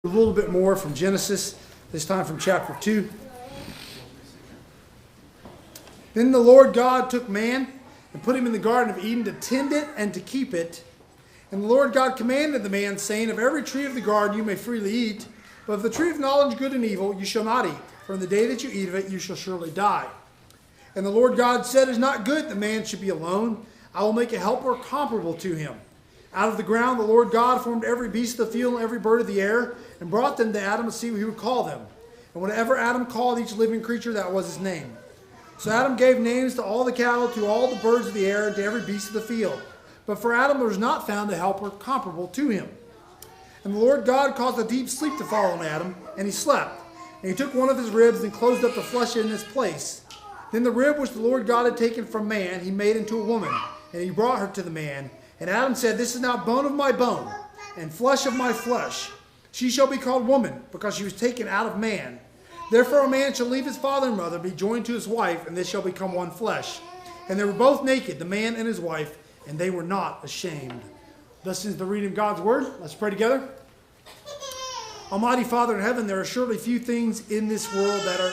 A little bit more from Genesis, this time from chapter 2. Then the Lord God took man and put him in the Garden of Eden to tend it and to keep it. And the Lord God commanded the man, saying, of every tree of the garden you may freely eat, but of the tree of knowledge of good and evil you shall not eat, for in the day that you eat of it you shall surely die. And the Lord God said, it is not good that man should be alone. I will make a helper comparable to him. Out of the ground the Lord God formed every beast of the field and every bird of the air, and brought them to Adam to see what he would call them. And whatever Adam called each living creature, that was his name. So Adam gave names to all the cattle, to all the birds of the air, and to every beast of the field. But for Adam there was not found a helper comparable to him. And the Lord God caused a deep sleep to fall on Adam, and he slept. And he took one of his ribs and closed up the flesh in its place. Then the rib which the Lord God had taken from man, he made into a woman, and he brought her to the man. And Adam said, this is now bone of my bone, and flesh of my flesh. She shall be called woman, because she was taken out of man. Therefore a man shall leave his father and mother, be joined to his wife, and they shall become one flesh. And they were both naked, the man and his wife, and they were not ashamed. Thus is the reading of God's word. Let's pray together. Almighty Father in heaven, there are surely few things in this world that are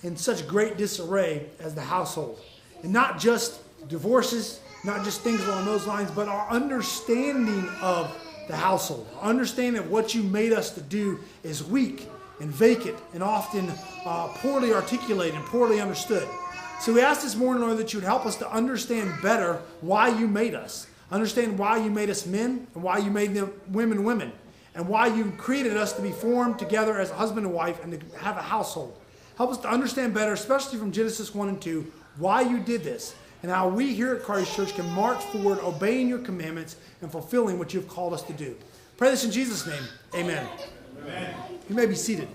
in such great disarray as the household. And not just divorces, not just things along those lines, but our understanding of the household. Our understanding of what you made us to do is weak and vacant and often poorly articulated and poorly understood. So we ask this morning, Lord, that you would help us to understand better why you made us. Understand why you made us men and why you made them women, and why you created us to be formed together as a husband and wife and to have a household. Help us to understand better, especially from Genesis 1 and 2, why you did this and how we here at Christ Church can march forward obeying your commandments and fulfilling what you've called us to do. Pray this in Jesus' name. Amen. Amen. You may be seated.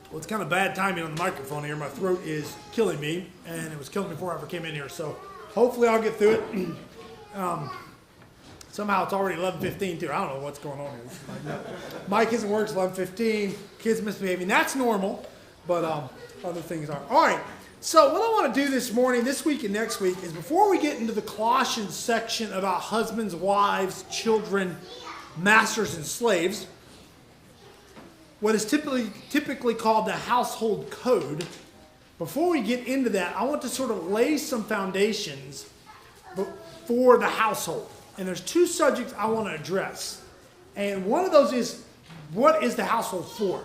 Well, it's kind of bad timing on the microphone here. My throat is killing me, and it was killing me before I ever came in here. So hopefully I'll get through it. Somehow it's already 11:15 too. I don't know what's going on here. Mic isn't working, 11:15. Kids misbehaving. That's normal, but other things aren't. All right. So what I want to do this morning, this week and next week, is before we get into the Colossians section about husbands, wives, children, masters, and slaves, what is typically called the household code, before we get into that, I want to sort of lay some foundations for the household. And there's two subjects I want to address. And one of those is, what is the household for?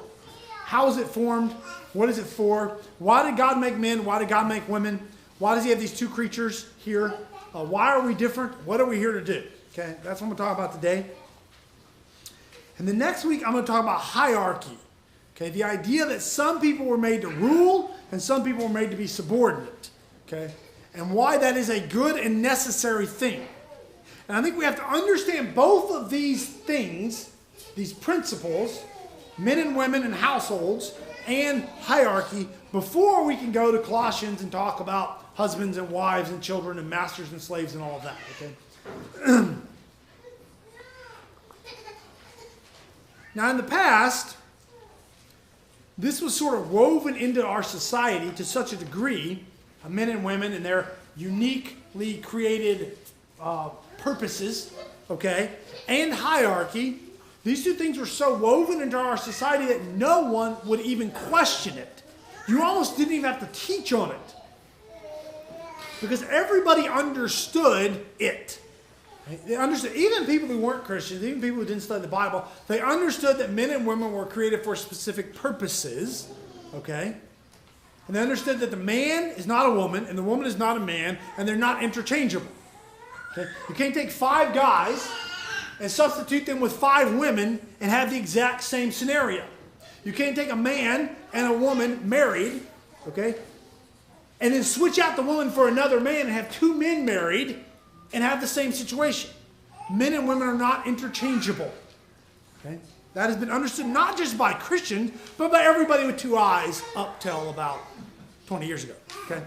How is it formed? What is it for? Why did God make men? Why did God make women? Why does he have these two creatures here? Why are we different? What are we here to do? Okay, that's what I'm going to talk about today. And the next week, I'm going to talk about hierarchy. Okay, the idea that some people were made to rule and some people were made to be subordinate. Okay, and why that is a good and necessary thing. And I think we have to understand both of these things, these principles, men and women and households, and hierarchy, before we can go to Colossians and talk about husbands and wives and children and masters and slaves and all of that. Okay. Now, in the past, this was sort of woven into our society to such a degree, men and women and their uniquely created purposes, okay, and hierarchy. These two things were so woven into our society that no one would even question it. You almost didn't even have to teach on it, because everybody understood it. They understood, even people who weren't Christians, even people who didn't study the Bible, they understood that men and women were created for specific purposes, okay? And they understood that the man is not a woman and the woman is not a man, and they're not interchangeable. Okay? You can't take 5 guys and substitute them with 5 women and have the exact same scenario. You can't take a man and a woman married, okay, and then switch out the woman for another man and have 2 men married and have the same situation. Men and women are not interchangeable. Okay? That has been understood not just by Christians, but by everybody with 2 eyes up till about 20 years ago. Okay?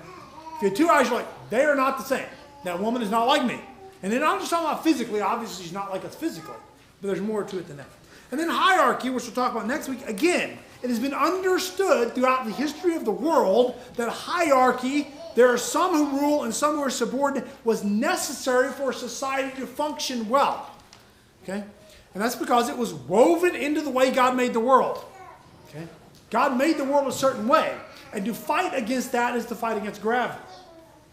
If you have 2 eyes, you're like, they are not the same. That woman is not like me. And then I'm just talking about physically. Obviously, she's not like us physically. But there's more to it than that. And then hierarchy, which we'll talk about next week. Again, it has been understood throughout the history of the world that hierarchy there are some who rule and some who are subordinate, was necessary for society to function well. Okay? And that's because it was woven into the way God made the world. Okay? God made the world a certain way. And to fight against that is to fight against gravity.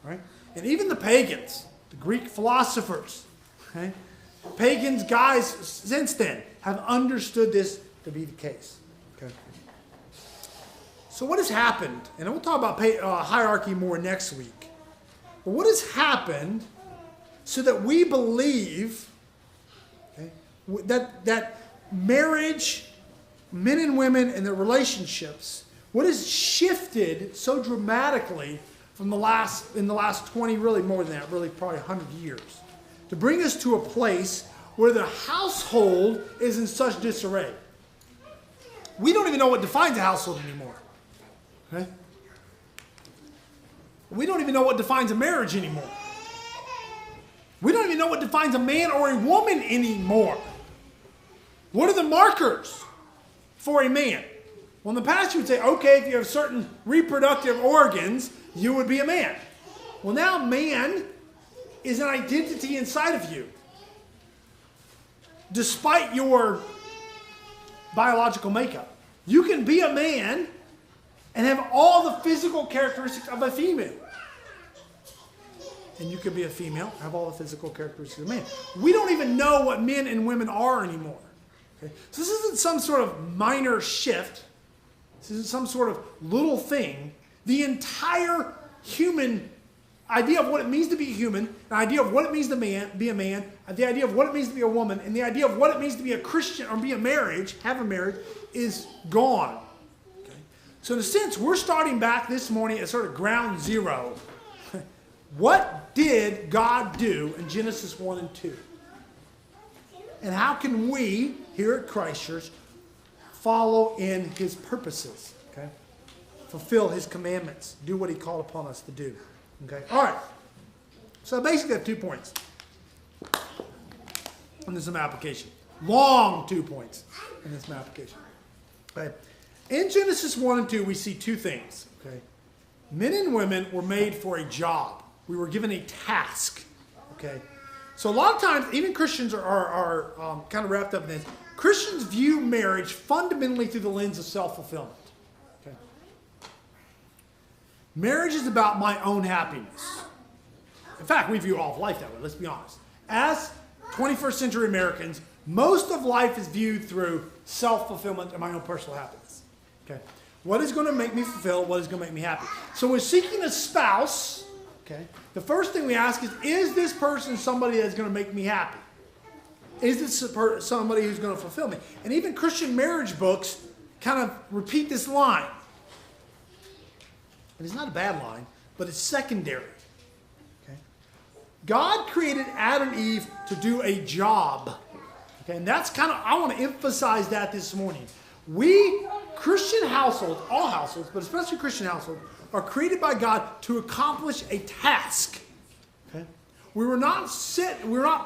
Right? And even the pagans, the Greek philosophers, okay? Pagans, guys, since then, have understood this to be the case. Okay? So what has happened, and we'll talk about hierarchy more next week, but what has happened so that we believe, okay, that marriage, men and women and their relationships, what has shifted so dramatically in the last 20, really more than that, really probably 100 years, to bring us to a place where the household is in such disarray. We don't even know what defines a household anymore. Okay? We don't even know what defines a marriage anymore. We don't even know what defines a man or a woman anymore. What are the markers for a man? Well, in the past you would say, okay, if you have certain reproductive organs, you would be a man. Well, now man is an identity inside of you. Despite your biological makeup. You can be a man and have all the physical characteristics of a female. And you can be a female, have all the physical characteristics of a man. We don't even know what men and women are anymore. Okay? So this isn't some sort of minor shift. This isn't some sort of little thing. The entire human idea of what it means to be human, the idea of what it means to be a man, the idea of what it means to be a woman, and the idea of what it means to be a Christian or be a marriage, have a marriage, is gone. Okay? So in a sense, we're starting back this morning at sort of ground zero. What did God do in Genesis 1 and 2? And how can we, here at Christ Church, follow in his purposes? Okay? Fulfill his commandments. Do what he called upon us to do. Okay? All right. So I basically have 2 points. And there's some application. Long 2 points in this application. Okay. In Genesis 1 and 2, we see 2 things. Okay? Men and women were made for a job. We were given a task. Okay? So a lot of times, even Christians are kind of wrapped up in this. Christians view marriage fundamentally through the lens of self-fulfillment. Okay? Marriage is about my own happiness. In fact, we view all of life that way, let's be honest. As 21st century Americans, most of life is viewed through self-fulfillment and my own personal happiness. Okay? What is going to make me fulfilled? What is going to make me happy? So when seeking a spouse, okay, the first thing we ask is this person somebody that's going to make me happy? Is this somebody who's going to fulfill me? And even Christian marriage books kind of repeat this line. And it's not a bad line, but it's secondary. Okay? God created Adam and Eve to do a job. Okay? And that's kind of, I want to emphasize that this morning. We, Christian households, all households, but especially Christian households, are created by God to accomplish a task. Okay? We were not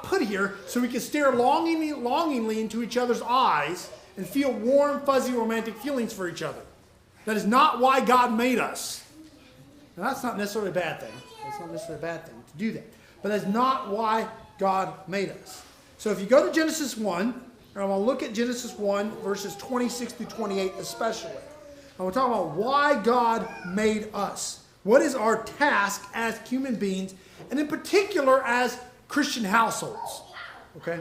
put here so we could stare longingly into each other's eyes and feel warm, fuzzy, romantic feelings for each other. That is not why God made us. Now, that's not necessarily a bad thing. It's not necessarily a bad thing to do that. But that's not why God made us. So if you go to Genesis 1, and I'm going to look at Genesis 1, verses 26 through 28 especially. And we're talking about why God made us. What is our task as human beings, and in particular as Christian households? Okay?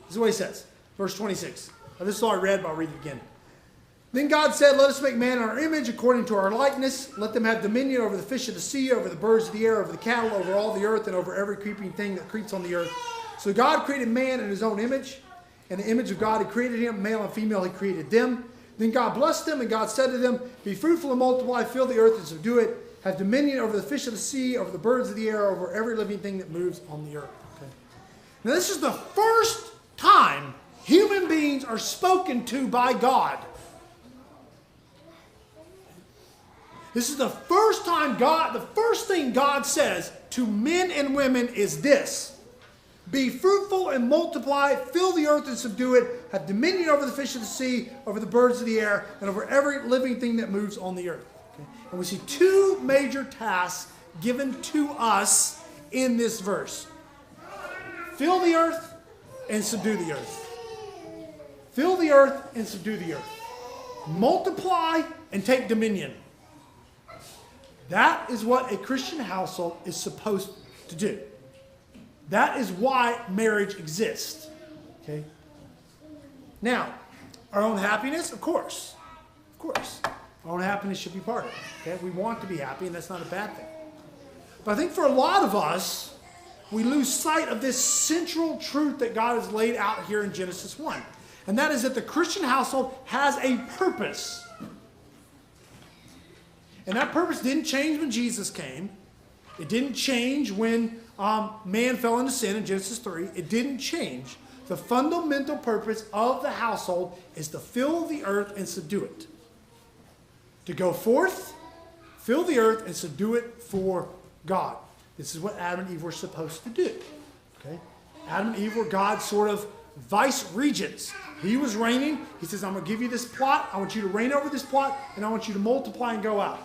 This is what he says. Verse 26. Now, this is all I read, but I'll read it again. Then God said, let us make man in our image according to our likeness. Let them have dominion over the fish of the sea, over the birds of the air, over the cattle, over all the earth, and over every creeping thing that creeps on the earth. So God created man in his own image. In the image of God he created him. Male and female he created them. Then God blessed them, and God said to them, be fruitful and multiply, fill the earth and subdue it. Have dominion over the fish of the sea, over the birds of the air, over every living thing that moves on the earth. Okay? Now this is the first time human beings are spoken to by God. This is the first time the first thing God says to men and women is this. Be fruitful and multiply, fill the earth and subdue it, have dominion over the fish of the sea, over the birds of the air, and over every living thing that moves on the earth. Okay? And we see two major tasks given to us in this verse. Fill the earth and subdue the earth. Fill the earth and subdue the earth. Multiply and take dominion. That is what a Christian household is supposed to do. That is why marriage exists. Okay? Now, our own happiness, of course. Of course. Our own happiness should be part of it. Okay? We want to be happy, and that's not a bad thing. But I think for a lot of us, we lose sight of this central truth that God has laid out here in Genesis 1. And that is that the Christian household has a purpose. And that purpose didn't change when Jesus came. It didn't change when man fell into sin in Genesis 3. It didn't change. The fundamental purpose of the household is to fill the earth and subdue it. To go forth, fill the earth, and subdue it for God. This is what Adam and Eve were supposed to do. Okay? Adam and Eve were God's sort of vice regents. He was reigning. He says, I'm going to give you this plot. I want you to reign over this plot, and I want you to multiply and go out.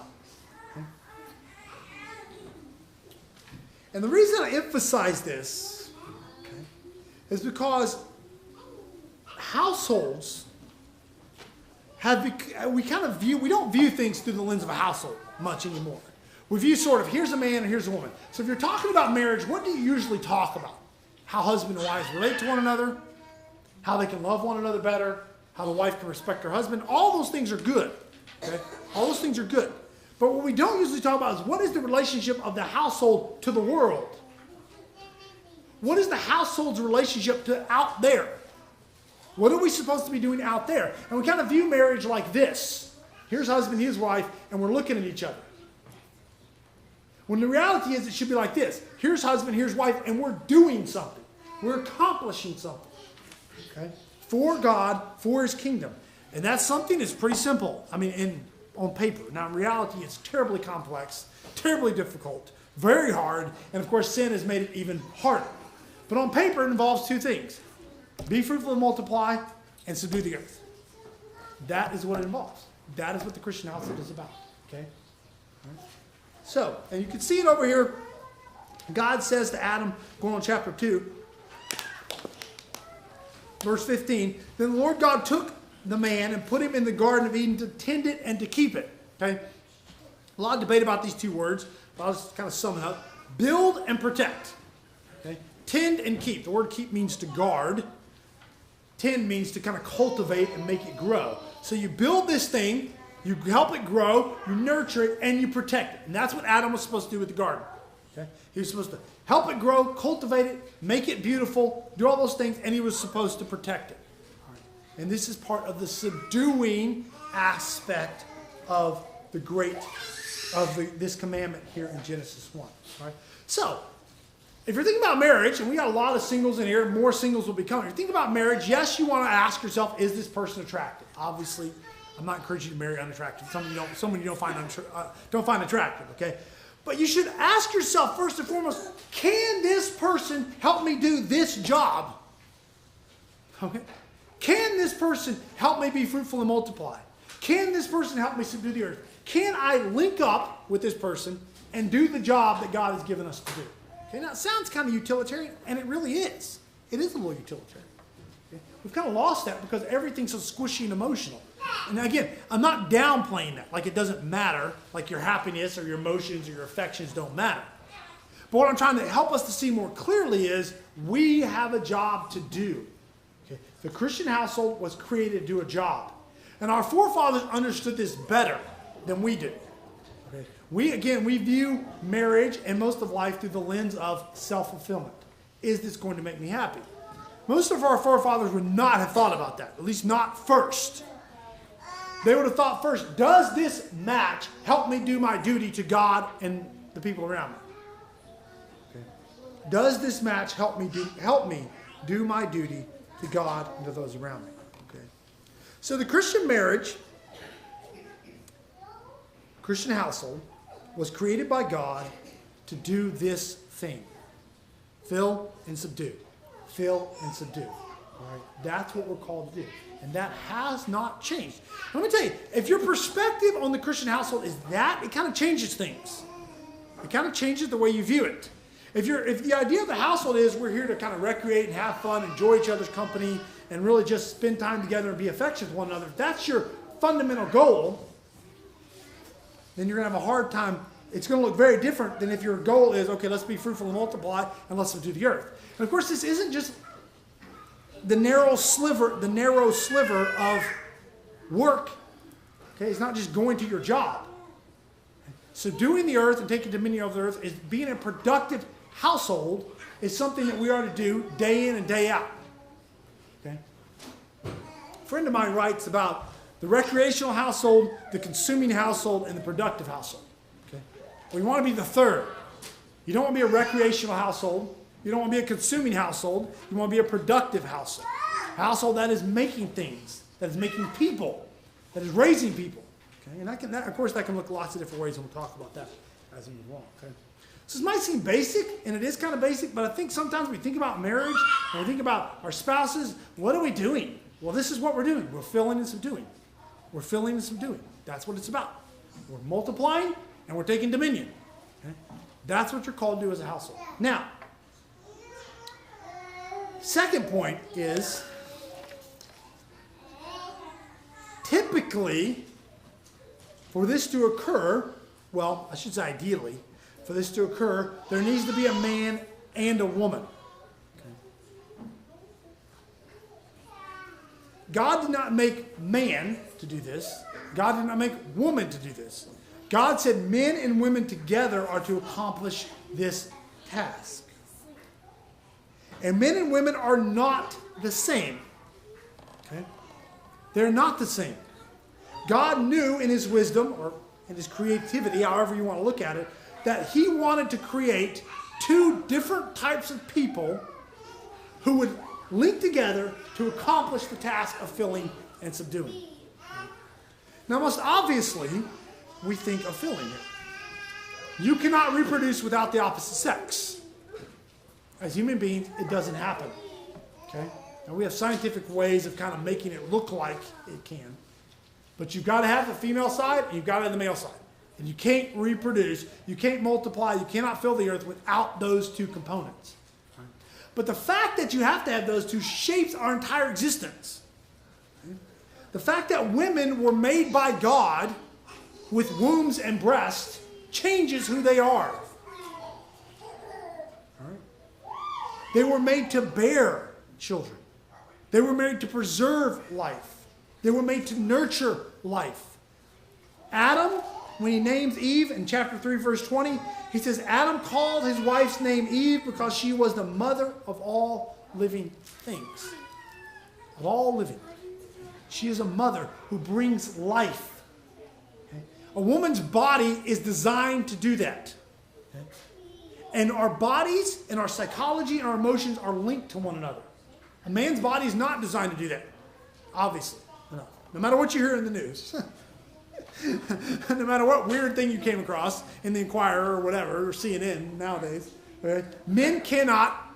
Okay? And the reason I emphasize this, okay, is because households we don't view things through the lens of a household much anymore. We view sort of, here's a man and here's a woman. So if you're talking about marriage, what do you usually talk about? How husband and wives relate to one another, how they can love one another better, how the wife can respect her husband. All those things are good. Okay? All those things are good. But what we don't usually talk about is what is the relationship of the household to the world? What is the household's relationship to out there? What are we supposed to be doing out there? And we kind of view marriage like this. Here's husband, here's wife, and we're looking at each other. When the reality is it should be like this. Here's husband, here's wife, and we're doing something. We're accomplishing something. Okay? For God, for his kingdom. And that's something that's pretty simple. I mean, on paper. Now, in reality, it's terribly complex, terribly difficult, very hard, and of course, sin has made it even harder. But on paper, it involves two things. Be fruitful and multiply, and subdue the earth. That is what it involves. That is what the Christian household is about. Okay? Right. So, and you can see it over here. God says to Adam, going on chapter 2, verse 15, then the Lord God took the man and put him in the Garden of Eden to tend it and to keep it. Okay? A lot of debate about these two words, but I'll just kind of sum it up. Build and protect. Okay? Tend and keep. The word keep means to guard. Tend means to kind of cultivate and make it grow. So you build this thing, you help it grow, you nurture it, and you protect it. And that's what Adam was supposed to do with the garden. Okay? He was supposed to help it grow, cultivate it, make it beautiful, do all those things, and he was supposed to protect it. All right. And this is part of the subduing aspect of this commandment here in Genesis 1. All right? So, if you're thinking about marriage, and we got a lot of singles in here, more singles will be coming. If you think about marriage, yes, you want to ask yourself, is this person attractive? Obviously, I'm not encouraging you to marry unattractive. Someone you don't find attractive, okay? But you should ask yourself first and foremost, can this person help me do this job? Okay? Can this person help me be fruitful and multiply? Can this person help me subdue the earth? Can I link up with this person and do the job that God has given us to do? Okay, now it sounds kind of utilitarian, and it really is. It is a little utilitarian. Okay? We've kind of lost that because everything's so squishy and emotional. And again, I'm not downplaying that, like it doesn't matter, like your happiness or your emotions or your affections don't matter. But what I'm trying to help us to see more clearly is we have a job to do. Okay? The Christian household was created to do a job. And our forefathers understood this better than we do. Okay? We view marriage and most of life through the lens of self-fulfillment. Is this going to make me happy? Most of our forefathers would not have thought about that, at least not first. They would have thought first, does this match help me do my duty to God and the people around me? Okay. Does this match help me do my duty to God and to those around me? Okay. So the Christian marriage, Christian household, was created by God to do this thing. Fill and subdue. Fill and subdue. All right? That's what we're called to do. And that has not changed. Let me tell you, if your perspective on the Christian household is that, it kind of changes things. It kind of changes the way you view it. If the idea of the household is we're here to kind of recreate and have fun, enjoy each other's company, and really just spend time together and be affectionate with one another, if that's your fundamental goal, then you're going to have a hard time. It's going to look very different than if your goal is, okay, let's be fruitful and multiply, and let's subdue the earth. And of course, this isn't just the narrow sliver of work. Okay, it's not just going to your job. Subduing the earth and taking dominion over the earth is being a productive household is something that we are to do day in and day out. Okay? A friend of mine writes about the recreational household, the consuming household, and the productive household. Okay? We want to be the third. You don't want to be a recreational household. You don't want to be a consuming household. You want to be a productive household. A household that is making things, that is making people, that is raising people. Okay? And of course, that can look lots of different ways, and we'll talk about that as we move along. Okay? So this might seem basic, and it is kind of basic, but I think sometimes we think about marriage, and we think about our spouses. What are we doing? Well, this is what we're doing. We're filling and subduing. We're filling and subduing. That's what it's about. We're multiplying, and we're taking dominion. Okay? That's what you're called to do as a household. Now, second point is, typically, for this to occur, well, I should say ideally, for this to occur, there needs to be a man and a woman. Okay. God did not make man to do this. God did not make woman to do this. God said men and women together are to accomplish this task. And men and women are not the same. Okay? They're not the same. God knew in his wisdom, or in his creativity, however you want to look at it, that he wanted to create two different types of people who would link together to accomplish the task of filling and subduing. Now, most obviously, we think of filling here. You cannot reproduce without the opposite sex. As human beings, it doesn't happen. Okay? Now, we have scientific ways of kind of making it look like it can. But you've got to have the female side, and you've got to have the male side. And you can't reproduce, you can't multiply, you cannot fill the earth without those two components. But the fact that you have to have those two shapes our entire existence. The fact that women were made by God with wombs and breasts changes who they are. They were made to bear children. They were made to preserve life. They were made to nurture life. Adam, when he names Eve in chapter 3, verse 20, he says, Adam called his wife's name Eve because she was the mother of all living things. Of all living. She is a mother who brings life. Okay? A woman's body is designed to do that. Okay? And our bodies and our psychology and our emotions are linked to one another. A man's body is not designed to do that. Obviously. No matter what you hear in the news. No matter what weird thing you came across in the Inquirer or whatever, or CNN nowadays. Okay? Men cannot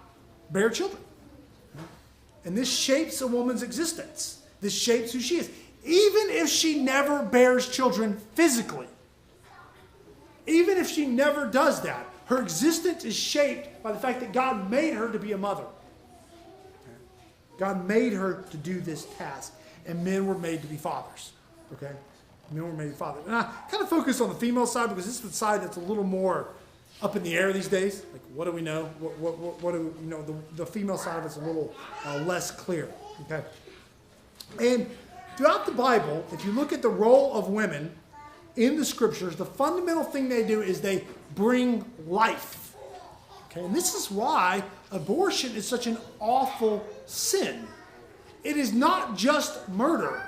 bear children. And this shapes a woman's existence. This shapes who she is. Even if she never bears children physically. Even if she never does that. Her existence is shaped by the fact that God made her to be a mother. God made her to do this task. And men were made to be fathers. Okay? Men were made to be fathers. And I kind of focus on the female side because this is the side that's a little more up in the air these days. Like, what do we know? What do we know? The female side of it's a little less clear. Okay? And throughout the Bible, if you look at the role of women in the scriptures, the fundamental thing they do is they bring life. Okay? And this is why abortion is such an awful sin. It is not just murder.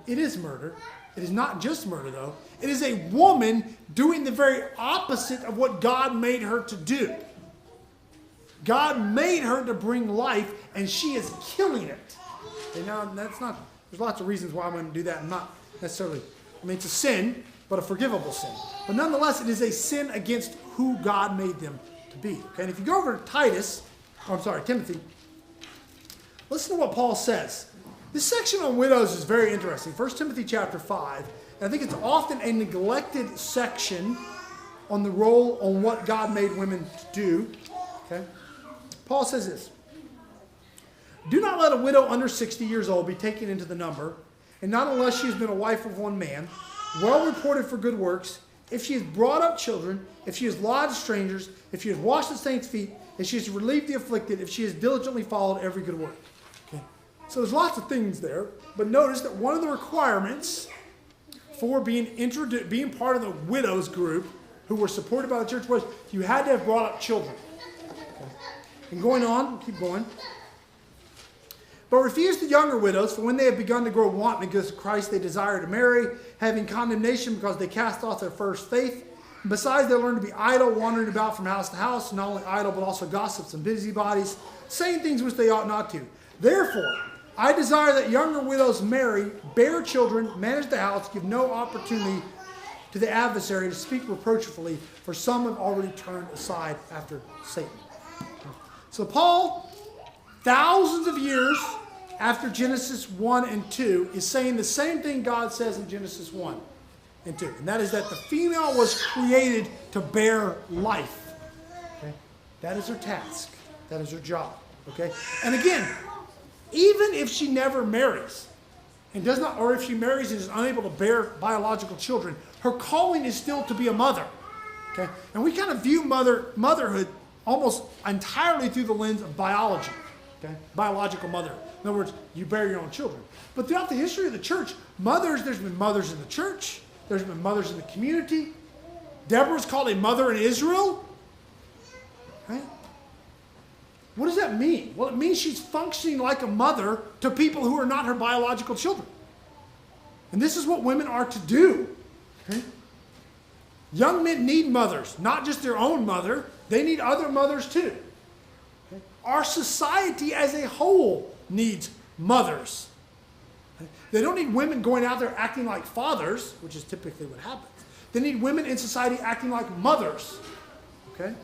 It is murder. It is not just murder, though. It is a woman doing the very opposite of what God made her to do. God made her to bring life, and she is killing it. Okay, now, that's not, there's lots of reasons why women do that, and not necessarily, it's a sin, but a forgivable sin. But nonetheless, it is a sin against who God made them to be. Okay, and if you go over to Timothy, Listen to what Paul says. This section on widows is very interesting. 1 Timothy chapter 5. And I think it's often a neglected section on the role, on what God made women to do. Okay? Paul says this. Do not let a widow under 60 years old be taken into the number, and not unless she has been a wife of one man, well reported for good works, if she has brought up children, if she has lodged strangers, if she has washed the saints' feet, if she has relieved the afflicted, if she has diligently followed every good work. Okay. So there's lots of things there, but notice that one of the requirements for being part of the widows group who were supported by the church was you had to have brought up children. Okay. And going on, keep going. But refuse the younger widows, for when they have begun to grow wanton against Christ, they desire to marry, having condemnation because they cast off their first faith. And besides, they learn to be idle, wandering about from house to house, not only idle, but also gossips and busybodies, saying things which they ought not to. Therefore, I desire that younger widows marry, bear children, manage the house, give no opportunity to the adversary to speak reproachfully, for some have already turned aside after Satan. So Paul, thousands of years after Genesis 1 and 2, is saying the same thing God says in Genesis 1 and 2. And that is that the female was created to bear life. Okay? That is her task. That is her job. Okay? And again, even if she never marries, and does not, or if she marries and is unable to bear biological children, her calling is still to be a mother. Okay? And we kind of view motherhood almost entirely through the lens of biology. Okay? Biological mother. In other words, you bear your own children. But throughout the history of the church, there's been mothers in the church. There's been mothers in the community. Deborah's called a mother in Israel. Right? What does that mean? Well, it means she's functioning like a mother to people who are not her biological children. And this is what women are to do. Okay? Young men need mothers, not just their own mother. They need other mothers too. Okay? Our society as a whole needs mothers. They don't need women going out there acting like fathers, which is typically what happens. They need women in society acting like mothers. Okay?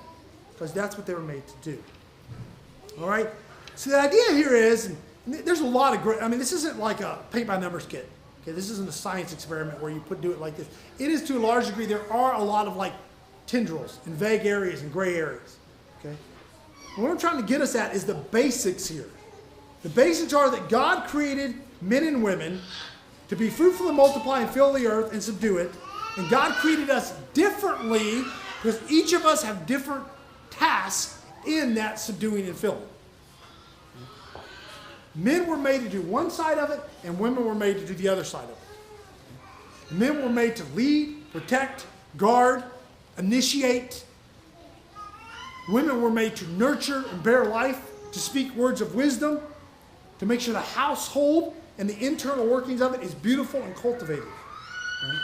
Because that's what they were made to do. All right? So the idea here is, and there's a lot of great, this isn't like a paint-by-numbers kit. Okay? This isn't a science experiment where you do it like this. It is to a large degree, there are a lot of like tendrils and vague areas and gray areas. Okay? What I'm trying to get us at is the basics here. The basics are that God created men and women to be fruitful and multiply and fill the earth and subdue it. And God created us differently because each of us have different tasks in that subduing and filling. Men were made to do one side of it, and women were made to do the other side of it. Men were made to lead, protect, guard, initiate. Women were made to nurture and bear life, to speak words of wisdom, to make sure the household and the internal workings of it is beautiful and cultivated. Right?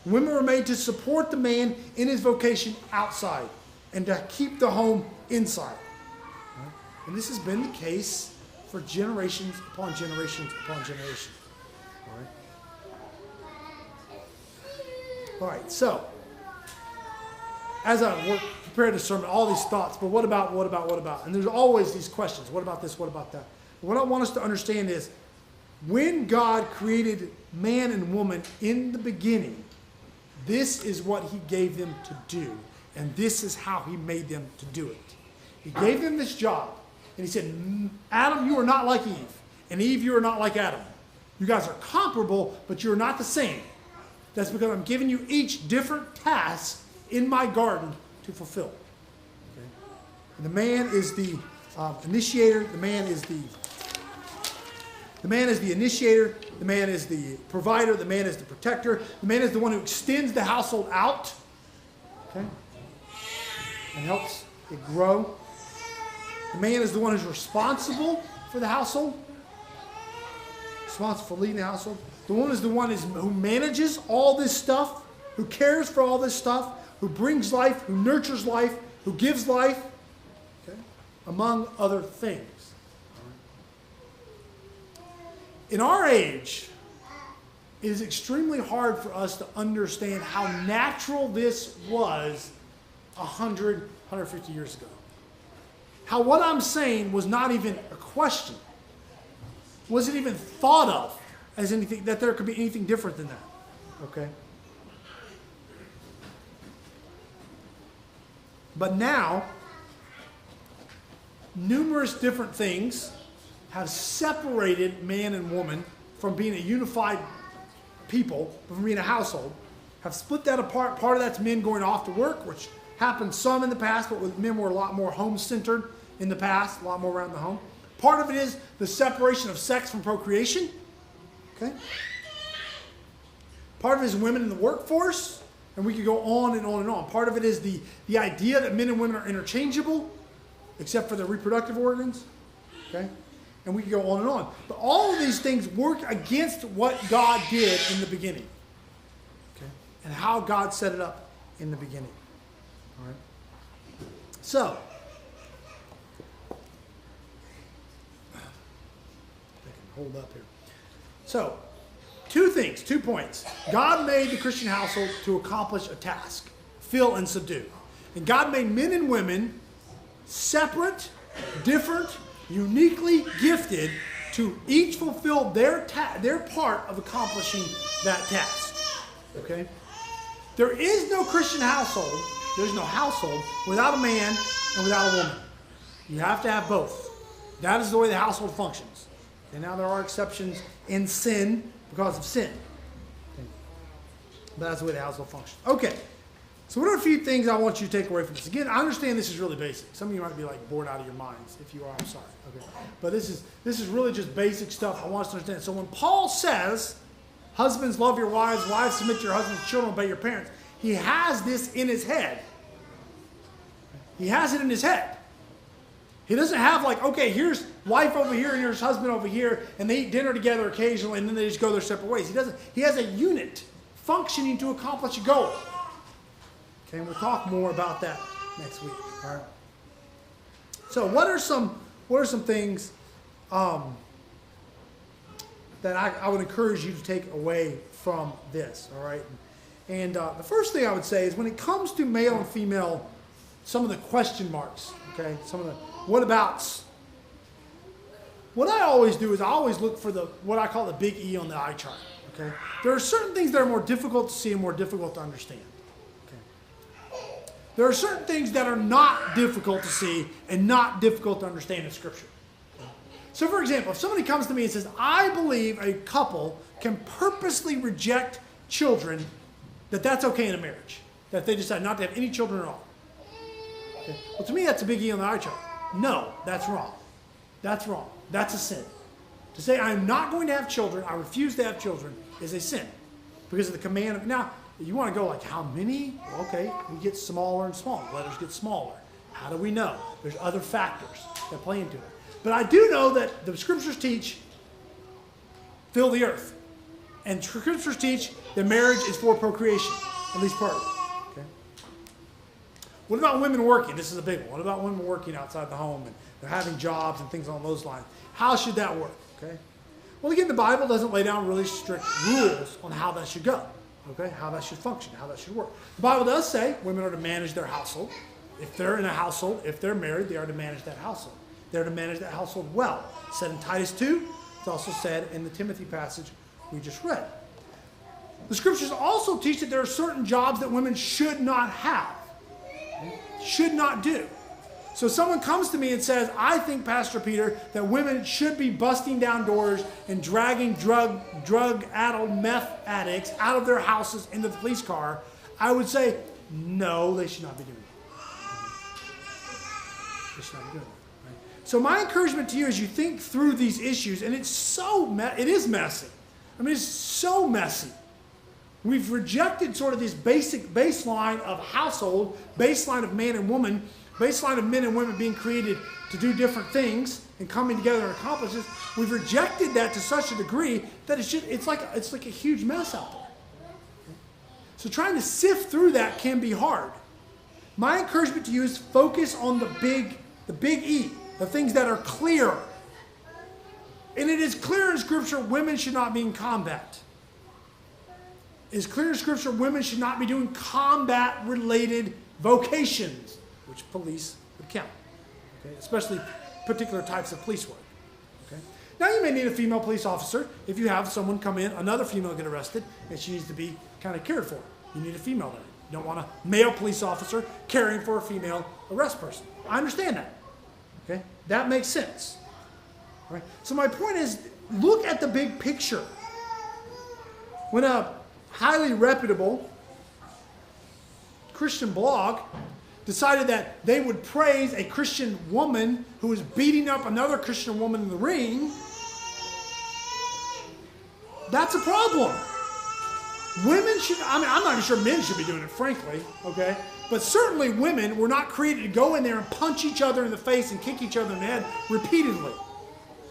Women were made to support the man in his vocation outside and to keep the home inside. Right? And this has been the case for generations upon generations upon generations. All right, so as I prepared this sermon, all these thoughts, but what about? And there's always these questions. What about this? What about that? What I want us to understand is when God created man and woman in the beginning, this is what he gave them to do. And this is how he made them to do it. He gave them this job. And he said, Adam, you are not like Eve. And Eve, you are not like Adam. You guys are comparable, but you're not the same. That's because I'm giving you each different tasks in my garden to fulfill. Okay? And the man is the initiator. The man is the initiator. The man is the provider. The man is the protector. The man is the one who extends the household out. Okay? And helps it grow. The man is the one who's responsible for the household. Responsible for leading the household. The woman is the one who manages all this stuff, who cares for all this stuff, who brings life, who nurtures life, who gives life, okay? Among other things. In our age, it is extremely hard for us to understand how natural this was 100, 150 years ago. How what I'm saying was not even a question. wasn't even thought of as anything, that there could be anything different than that. Okay? But now, numerous different things have separated man and woman from being a unified people, from being a household, have split that apart. Part of that's men going off to work, which happened some in the past, but with men were a lot more home-centered in the past, a lot more around the home. Part of it is the separation of sex from procreation. Okay? Part of it is women in the workforce, and we could go on and on and on. Part of it is the idea that men and women are interchangeable, except for their reproductive organs. Okay? And we could go on and on. But all of these things work against what God did in the beginning. Okay? And how God set it up in the beginning. All right? So, I can hold up here. So, two things, 2 points. God made the Christian household to accomplish a task, fill and subdue. And God made men and women separate, different, uniquely gifted to each fulfill their part of accomplishing that task. Okay? There is no Christian household, there's no household without a man and without a woman. You have to have both. That is the way the household functions. And now there are exceptions in sin because of sin. Okay. But that's the way the household functions. Okay. So what are a few things I want you to take away from this? Again, I understand this is really basic. Some of you might be like bored out of your minds. If you are, I'm sorry. Okay. But this is really just basic stuff I want us to understand. So when Paul says, husbands, love your wives, wives, submit to your husbands, children, obey your parents, he has this in his head. He has it in his head. He doesn't have like, okay, here's wife over here and here's husband over here, and they eat dinner together occasionally, and then they just go their separate ways. He doesn't. He has a unit functioning to accomplish a goal. Okay, and we'll talk more about that next week. All right. So, what are some things that I would encourage you to take away from this? All right. And the first thing I would say is when it comes to male and female, some of the question marks. Okay, some of the what abouts. What I always do is I always look for what I call the big E on the eye chart. Okay, there are certain things that are more difficult to see and more difficult to understand. There are certain things that are not difficult to see and not difficult to understand in Scripture. So, for example, if somebody comes to me and says, I believe a couple can purposely reject children, that's okay in a marriage, that they decide not to have any children at all. Okay. Well, to me, that's a big E on the eye chart. No, that's wrong. That's wrong. That's a sin. To say I'm not going to have children, I refuse to have children, is a sin. Because of the command of... Now, you want to go like, how many? Well, okay, we get smaller and smaller. Letters get smaller. How do we know? There's other factors that play into it. But I do know that the Scriptures teach, fill the earth. And Scriptures teach that marriage is for procreation, at least part of it. Okay? What about women working? This is a big one. What about women working outside the home and they're having jobs and things along those lines? How should that work? Okay. Well, again, the Bible doesn't lay down really strict rules on how that should go. Okay, how that should function, how that should work. The Bible does say women are to manage their household. If they're in a household, if they're married, they are to manage that household. They're to manage that household well. It's said in Titus 2. It's also said in the Timothy passage we just read. The Scriptures also teach that there are certain jobs that women should not have, should not do. So someone comes to me and says, I think, Pastor Peter, that women should be busting down doors and dragging drug-addled meth addicts out of their houses into the police car. I would say, no, they should not be doing that. They should not be doing that. Right? So my encouragement to you is you think through these issues, and it is messy. I mean, it's so messy. We've rejected sort of this basic baseline of household, baseline of man and woman, baseline of men and women being created to do different things and coming together and accomplish this. We've rejected that to such a degree that it's like a huge mess out there. So trying to sift through that can be hard. My encouragement to you is focus on the big E, the things that are clear. And it is clear in Scripture women should not be in combat. It is clear in Scripture women should not be doing combat-related vocations, which police would count, okay? Especially particular types of police work. Okay? Now, you may need a female police officer if you have someone come in, another female get arrested, and she needs to be kind of cared for. You need a female there. You don't want a male police officer caring for a female arrest person. I understand that. Okay? That makes sense. All right? So my point is, look at the big picture. When a highly reputable Christian blog decided that they would praise a Christian woman who was beating up another Christian woman in the ring, that's a problem. Women should, I'm not even sure men should be doing it, frankly, okay? But certainly women were not created to go in there and punch each other in the face and kick each other in the head repeatedly,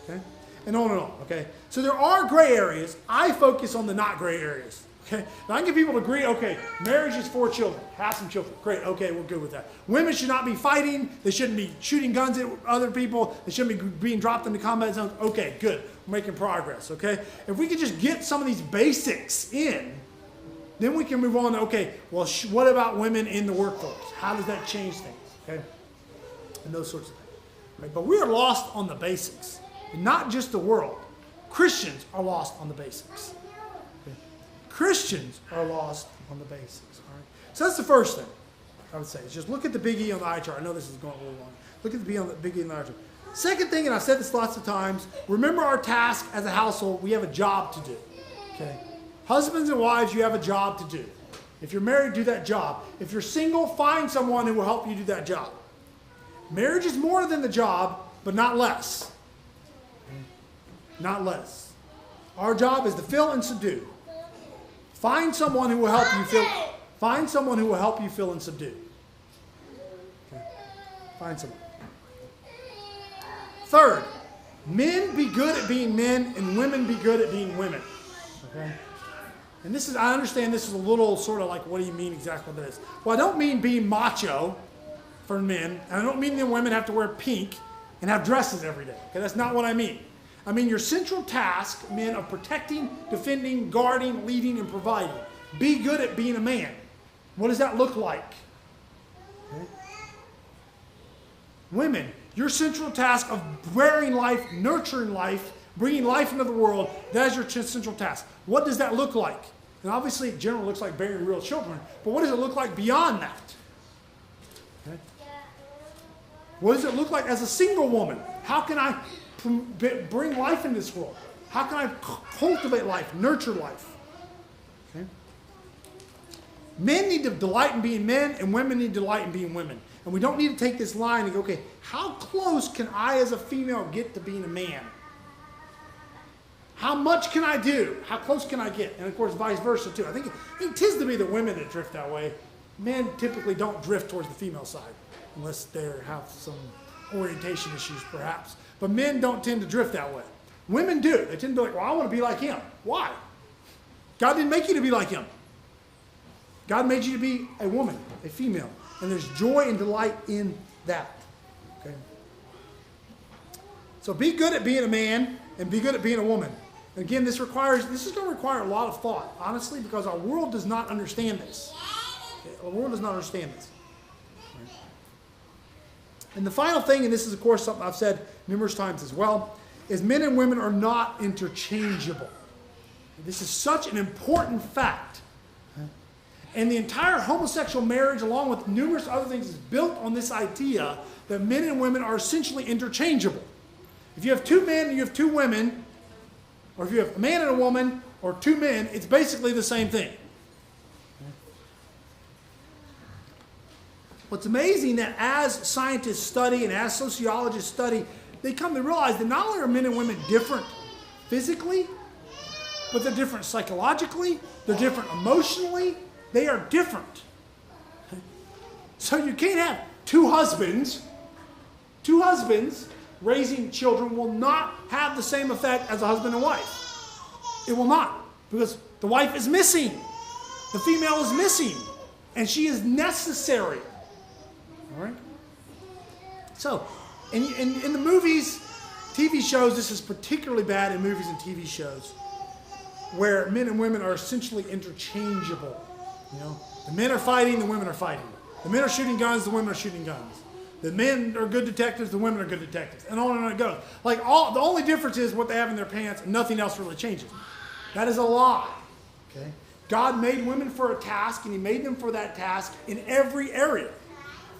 okay? And on and on, okay? So there are gray areas. I focus on the not gray areas, okay? Now I can get people to agree, okay, marriage is for children. Have some children. Great, okay, we're good with that. Women should not be fighting. They shouldn't be shooting guns at other people. They shouldn't be being dropped into combat zones. Okay, good. We're making progress, okay? If we could just get some of these basics in, then we can move on to, okay, well, what about women in the workforce? How does that change things, okay? And those sorts of things. Right? But we are lost on the basics. And not just the world. Christians are lost on the basics. Okay? Christians are lost on the basics, all right? So that's the first thing I would say. Is just look at the big E on the eye chart. I know this is going a little long. Look at the big E on the eye chart. Second thing, and I've said this lots of times, remember our task as a household. We have a job to do, okay? Husbands and wives, you have a job to do. If you're married, do that job. If you're single, find someone who will help you do that job. Marriage is more than the job, but not less. Not less. Our job is to fill and subdue. Find someone who will help you fill. Find someone who will help you fill and subdue. Okay. Find someone. Third, men be good at being men, and women be good at being women. Okay. And this is, I understand this is a little sort of like, what do you mean exactly by this? Well, I don't mean being macho for men, and I don't mean that women have to wear pink and have dresses every day. Okay, that's not what I mean. I mean your central task, men, of protecting, defending, guarding, leading, and providing. Be good at being a man. What does that look like? Okay. Women, your central task of bearing life, nurturing life, bringing life into the world, that is your central task. What does that look like? And obviously, it generally looks like bearing real children, but what does it look like beyond that? Okay. What does it look like as a single woman? How can I bring life into this world? How can I cultivate life, nurture life? Okay. Men need to delight in being men, and women need to delight in being women. And we don't need to take this line and go, okay, how close can I as a female get to being a man? How much can I do? How close can I get? And of course, vice versa too. I think it tends to be the women that drift that way. Men typically don't drift towards the female side, unless they have some orientation issues perhaps. But men don't tend to drift that way. Women do. They tend to be like, well, I want to be like him. Why? God didn't make you to be like him. God made you to be a woman, a female. And there's joy and delight in that. Okay? So be good at being a man and be good at being a woman. Again, this is going to require a lot of thought, honestly, because our world does not understand this. Okay? Our world does not understand this. Right? And the final thing, and this is, of course, something I've said numerous times as well, is men and women are not interchangeable. This is such an important fact. And the entire homosexual marriage, along with numerous other things, is built on this idea that men and women are essentially interchangeable. If you have two men and you have two women, or if you have a man and a woman, or two men, it's basically the same thing. What's amazing that as scientists study and as sociologists study, they come to realize that not only are men and women different physically, but they're different psychologically, they're different emotionally, they are different. So you can't have two husbands raising children will not have the same effect as a husband and wife. It will not, because the wife is missing. The female is missing, and she is necessary. All right? So, in the movies, TV shows, this is particularly bad in movies and TV shows, where men and women are essentially interchangeable. You know, the men are fighting, the women are fighting. The men are shooting guns, the women are shooting guns. The men are good detectives, the women are good detectives, and on it goes. Like the only difference is what they have in their pants, and nothing else really changes. That is a lie. Okay? God made women for a task, and he made them for that task in every area.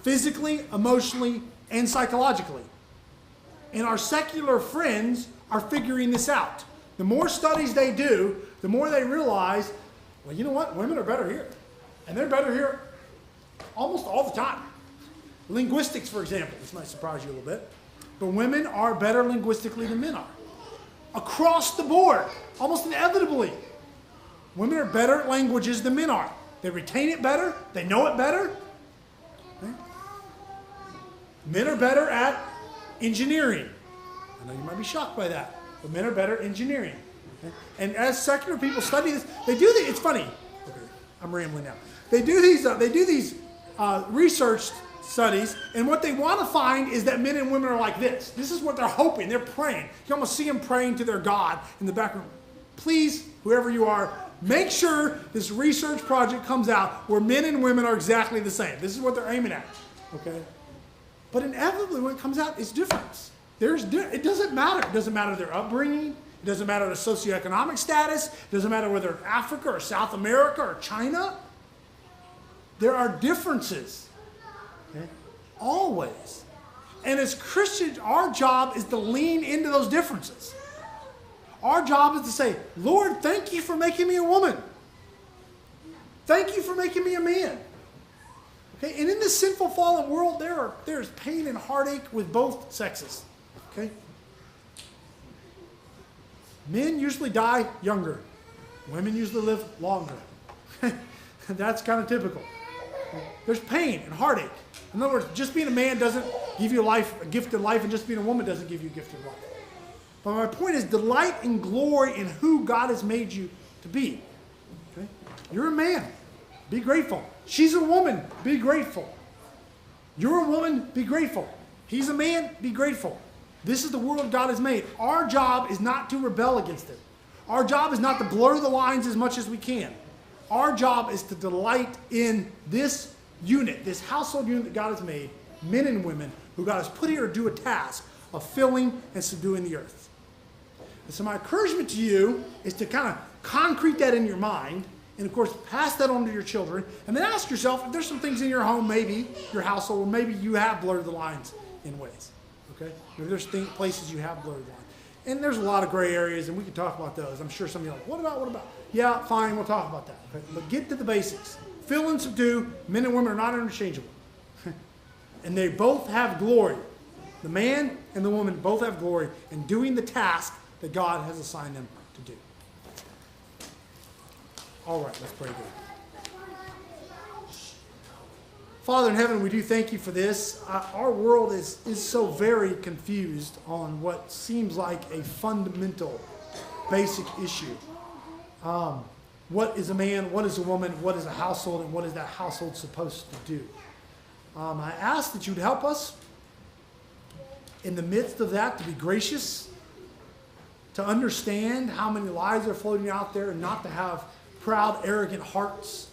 Physically, emotionally, and psychologically. And our secular friends are figuring this out. The more studies they do, the more they realize, well, you know what? Women are better here. And they're better here almost all the time. Linguistics, for example. This might surprise you a little bit. But women are better linguistically than men are. Across the board, almost inevitably. Women are better at languages than men are. They retain it better. They know it better. Okay? Men are better at engineering. I know you might be shocked by that. But men are better at engineering. Okay? And as secular people study this, they do this. It's funny. Okay, I'm rambling now. They do these research studies, and what they want to find is that men and women are like this. This is what they're hoping. They're praying. You almost see them praying to their God in the background. Please, whoever you are, make sure this research project comes out where men and women are exactly the same. This is what they're aiming at. Okay? But inevitably, when it comes out, it's different. It doesn't matter. It doesn't matter their upbringing. It doesn't matter their socioeconomic status. It doesn't matter whether they're Africa or South America or China. There are differences. Okay? Always. And as Christians, our job is to lean into those differences. Our job is to say, Lord, thank you for making me a woman. Thank you for making me a man. Okay? And in this sinful, fallen world, there's pain and heartache with both sexes. Okay? Men usually die younger. Women usually live longer. That's kind of typical. There's pain and heartache. In other words, just being a man doesn't give you a gift of life, and just being a woman doesn't give you a gift of life. But my point is, delight and glory in who God has made you to be. Okay? You're a man. Be grateful. She's a woman. Be grateful. You're a woman. Be grateful. He's a man. Be grateful. This is the world God has made. Our job is not to rebel against it. Our job is not to blur the lines as much as we can. Our job is to delight in this unit, this household unit that God has made, men and women who God has put here to do a task of filling and subduing the earth. And so my encouragement to you is to kind of concrete that in your mind, and of course pass that on to your children, and then ask yourself if there's some things in your home, maybe your household, or maybe you have blurred the lines in ways. Okay? Maybe there's places you have blurred the lines. And there's a lot of gray areas, and we can talk about those. I'm sure some of you are like, what about? Yeah, fine, we'll talk about that. Okay? But get to the basics. Fill and subdue. Men and women are not interchangeable. And they both have glory. The man and the woman both have glory in doing the task that God has assigned them to do. All right, let's pray again. Father in heaven, we do thank you for this. Our world is so very confused on what seems like a fundamental, basic issue. What is a man? What is a woman? What is a household? And what is that household supposed to do? I ask that you'd help us in the midst of that to be gracious, to understand how many lies are floating out there, and not to have proud, arrogant hearts.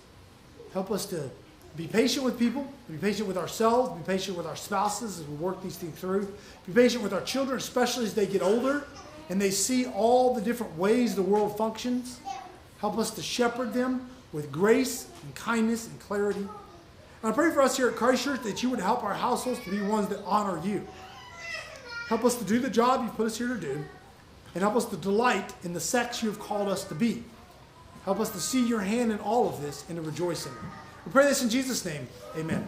Help us to be patient with people, be patient with ourselves, be patient with our spouses as we work these things through. Be patient with our children, especially as they get older and they see all the different ways the world functions. Help us to shepherd them with grace and kindness and clarity. And I pray for us here at Christ Church that you would help our households to be ones that honor you. Help us to do the job you've put us here to do, and help us to delight in the sex you have called us to be. Help us to see your hand in all of this and to rejoice in it. We pray this in Jesus' name. Amen.